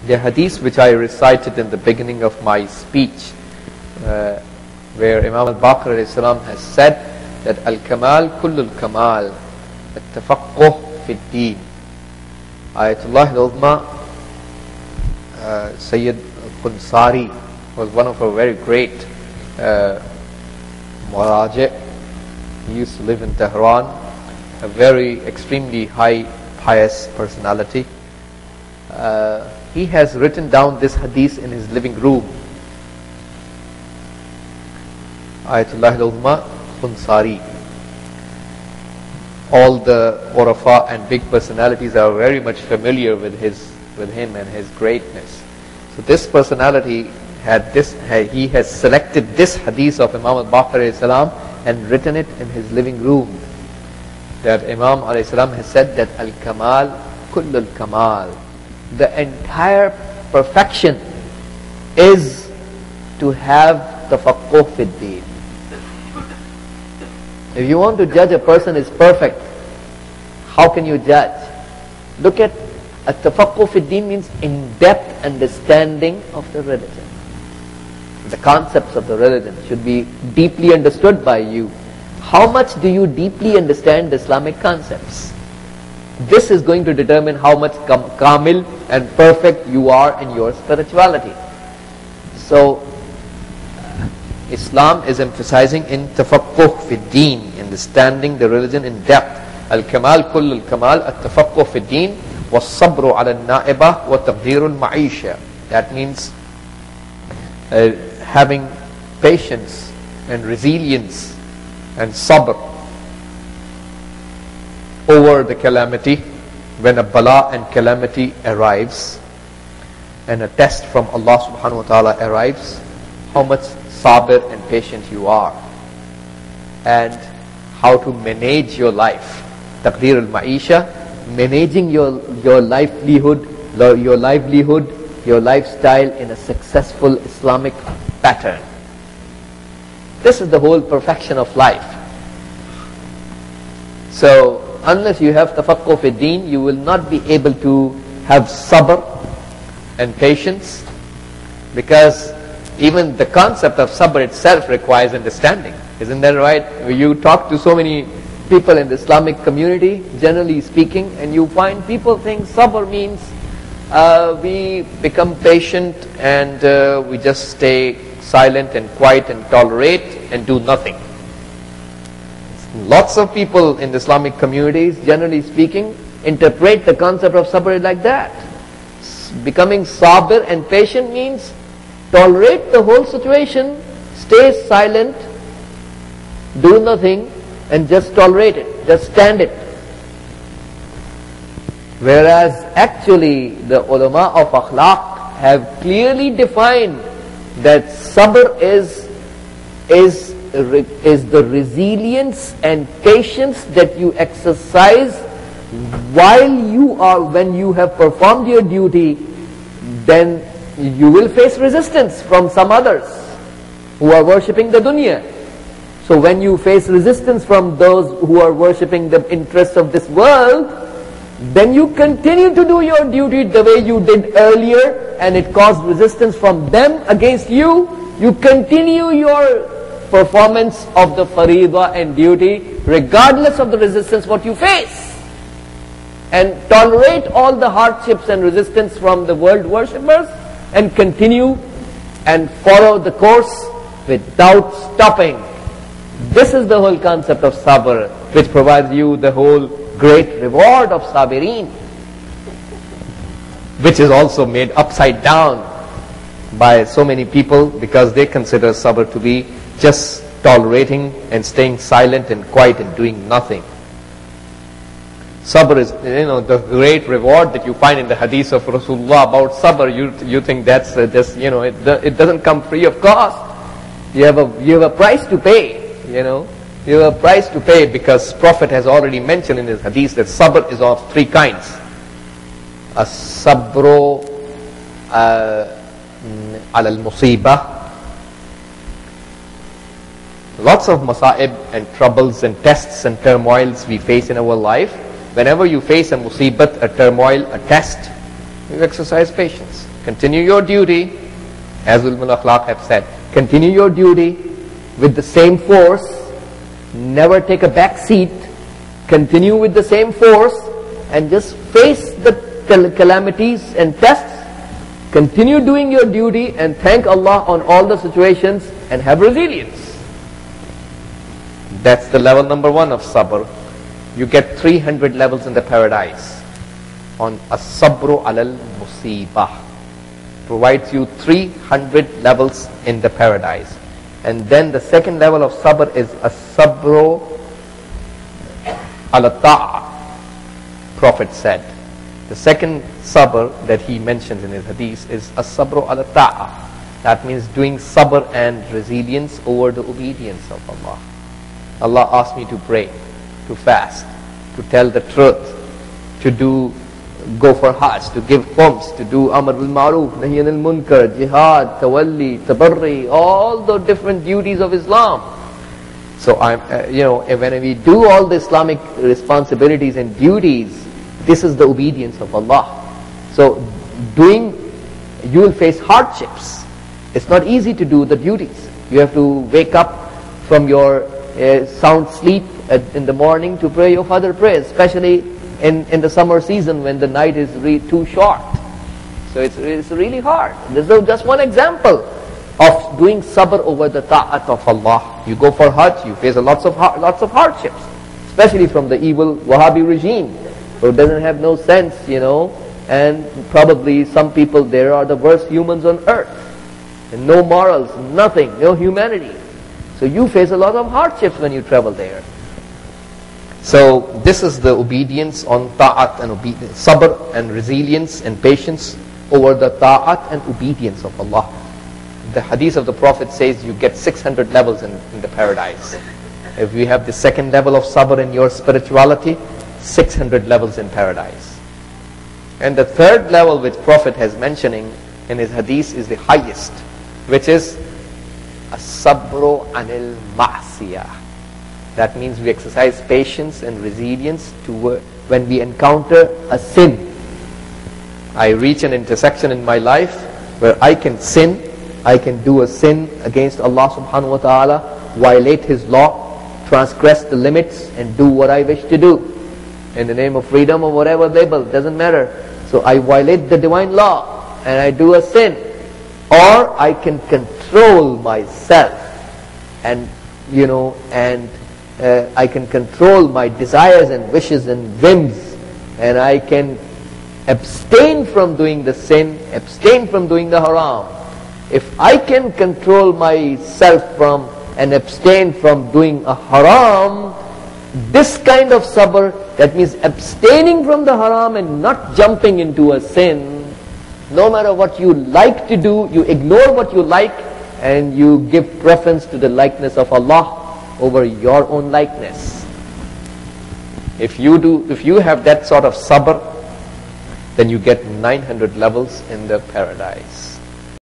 The hadith which I recited in the beginning of my speech, where Imam al-Baqir alayhi salam has said that al-kamal kullul kamal, at-tafaqquh fi ad-din. Ayatullah al-Uzma, Sayyid al-Qunsari, was one of our very great muraji. He used to live in Tehran, a very extremely high pious personality. He has written down this hadith in his living room. Ayatullah al-Uzma Qunsari. All the Urafa and big personalities are very much familiar with him and his greatness. So this personality he has selected this hadith of Imam al-Baqir alayhi salam and written it in his living room. That Imam alayhi salam has said that al-kamal kullul kamal, the entire perfection is to have tafaqquh fi ad-din. If you want to judge a person is perfect, how can you judge? Look at at-tafaqquh fi ad-din means in-depth understanding of the religion. The concepts of the religion should be deeply understood by you. How much do you deeply understand Islamic concepts? This is going to determine how much kamil and perfect you are in your spirituality. So, Islam is emphasizing in tafaqquh fi din, understanding the religion in depth. Al-kamal kullul kamal, at-tafaqquh fi din, was-sabru ala al-na'ibah, wa taqdirul ma'isha. That means having patience and resilience and sabr over the calamity. When a bala and calamity arrives and a test from Allah subhanahu wa ta'ala arrives, how much sabr and patient you are, and how to manage your life. Taqdir al-ma'isha, managing your livelihood, your lifestyle in a successful Islamic pattern. This is the whole perfection of life. So, unless you have tafaqquh fi din, you will not be able to have sabr and patience, because even the concept of sabr itself requires understanding. Isn't that right? You talk to so many people in the Islamic community, generally speaking, and you find people think sabr means we become patient and we just stay silent and quiet and tolerate and do nothing. Lots of people in the Islamic communities, generally speaking, interpret the concept of sabr like that. Becoming sabr and patient means tolerate the whole situation, stay silent, do nothing, and just tolerate it, just stand it. Whereas actually the ulama of akhlaq have clearly defined that sabr is the resilience and patience that you exercise when you have performed your duty. Then you will face resistance from some others who are worshipping the dunya. So when you face resistance from those who are worshipping the interests of this world, then you continue to do your duty the way you did earlier, and it caused resistance from them against you. You continue your performance of the faridah and duty regardless of the resistance what you face, and tolerate all the hardships and resistance from the world worshippers, and continue and follow the course without stopping. This is the whole concept of sabr, which provides you the whole great reward of sabirin, which is also made upside down by so many people, because they consider sabr to be just tolerating and staying silent and quiet and doing nothing. Sabr is, the great reward that you find in the hadith of Rasulullah about sabr. You think that's just, it doesn't come free of cost. You have a price to pay, You have a price to pay, because Prophet has already mentioned in his hadith that sabr is of three kinds. As-sabru ala al-musibah. Lots of masa'ib and troubles and tests and turmoils we face in our life. Whenever you face a musibat, a turmoil, a test, You exercise patience. Continue your duty, as Ulul Akhlaq have said. Continue your duty with the same force. Never take a back seat. Continue with the same force and just face the calamities and tests. Continue doing your duty and thank Allah on all the situations and have resilience. That's the level number 1 of sabr. You get 300 levels in the paradise on as-sabru alal musibah. Provides you 300 levels in the paradise. And then the second level of sabr is as-sabru ala ta'a. Prophet said. The second sabr that he mentions in his hadith is as-sabru ala ta'a. That means doing sabr and resilience over the obedience of Allah. Allah asked me to pray, to fast, to tell the truth, to go for hajj, to give khums, to do amr bil ma'ruf, nahy anil munkar, jihad, tawalli, tabarri, all the different duties of Islam. So when we do all the Islamic responsibilities and duties, this is the obedience of Allah. So you will face hardships. It's not easy to do the duties. You have to wake up from your sound sleep in the morning to pray your Fajr prayers, especially in the summer season when the night is too short. So it's really hard. This is just one example of doing sabr over the ta'at of Allah. You go for hajj, you face lots of hardships, especially from the evil Wahhabi regime, who doesn't have no sense, and probably some people there are the worst humans on earth, and no morals, nothing, no humanity. So you face a lot of hardships when you travel there. So this is the obedience on ta'at and obedience, sabr and resilience and patience over the ta'at and obedience of Allah. The hadith of the Prophet says you get 600 levels in the paradise. If you have the second level of sabr in your spirituality, 600 levels in paradise. And the third level which Prophet has mentioning in his hadith is the highest, which is as-sabru anil ma'siyah. That means we exercise patience and resilience when we encounter a sin. I reach an intersection in my life where I can sin, I can do a sin against Allah subhanahu wa ta'ala, violate His law, transgress the limits and do what I wish to do in the name of freedom or whatever label, doesn't matter. So I violate the divine law and I do a sin. Or I can control myself and I can control my desires and wishes and whims, and I can abstain from doing the sin, abstain from doing the haram. If I can control myself from and abstain from doing a haram, this kind of sabr, that means abstaining from the haram and not jumping into a sin, no matter what you like to do, you ignore what you like and you give preference to the likeness of Allah over your own likeness. If you have that sort of sabr, then you get 900 levels in the paradise.